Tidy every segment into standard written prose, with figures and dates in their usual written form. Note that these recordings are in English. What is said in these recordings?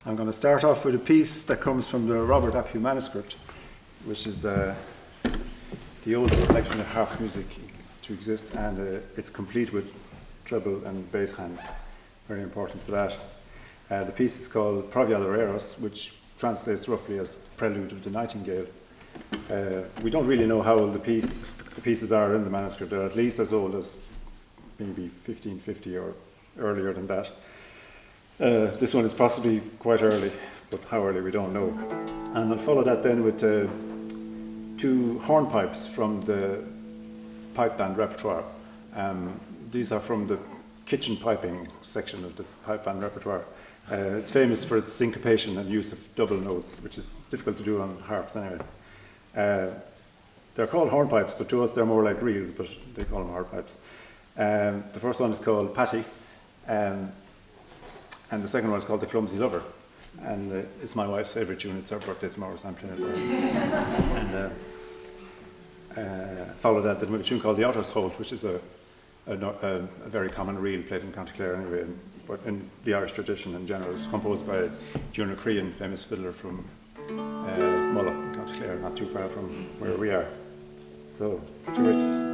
I'm going to start off with a piece that comes from the Robert Apu manuscript, which is the oldest collection of harp music to exist, and it's complete with treble and bass hands. Very important for that. The piece is called Provial which translates roughly as Prelude of the Nightingale. We don't really know how old the pieces are in the manuscript. They're at least as old as maybe 1550 or earlier than that. This one is possibly quite early, but how early we don't know. And I'll follow that then with two hornpipes from the pipe band repertoire. These are from the kitchen piping section of the pipe band repertoire. It's famous for its syncopation and use of double notes, which is difficult to do on harps anyway. They're called hornpipes, but to us they're more like reels, but they call them hornpipes. The first one is called Patty, and the second one is called The Clumsy Lover. And it's my wife's favourite tune. It's her birthday tomorrow, so I'm playing it for her. And follow that then with a tune called The Otter's Holt, which is a very common reel played in County Clare anyway, but in the Irish tradition in general. It's composed by Diarna Crean, famous fiddler from Mulla in County Clare, not too far from where we are. So, do it.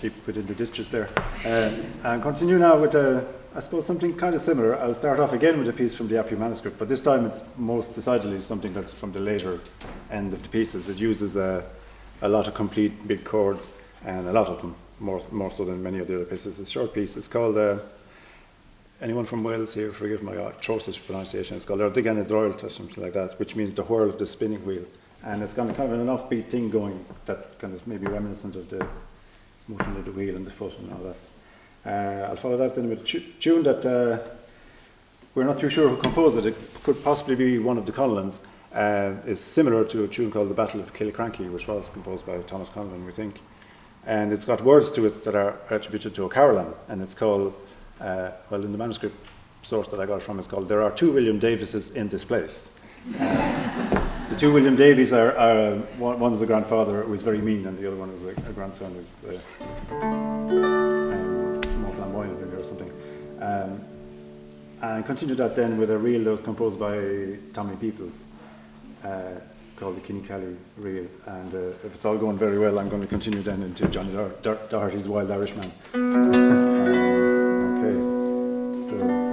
keep within the ditches there. And continue now with, I suppose, something kind of similar. I'll start off again with a piece from the Appian manuscript, but this time it's most decidedly something that's from the later end of the pieces. It uses a lot of complete big chords, and a lot of them, more so than many of the other pieces. It's a short piece. It's called, anyone from Wales here, forgive my atrocious pronunciation, it's called Erdigan Droilt or something like that, which means the whirl of the spinning wheel. And it's got kind of an offbeat thing going that kind of maybe reminiscent of the motion of the wheel and the foot and all that. I'll follow that then with a tune that we're not too sure who composed it. It could possibly be one of the Conlons. It's similar to a tune called The Battle of Killiecrankie, which was composed by Thomas Conlon, we think. And it's got words to it that are attributed to O'Carolan, and it's called, well, in the manuscript source that I got from, it's called There Are Two William Davises in This Place. The two William Davies are one is a grandfather who was very mean, and the other one is a grandson who's more flamboyant maybe or something. And continue that then with a reel that was composed by Tommy Peoples, called the Kinnically reel. And if it's all going very well, I'm going to continue then into Johnny Doherty's Wild Irishman. Okay, so.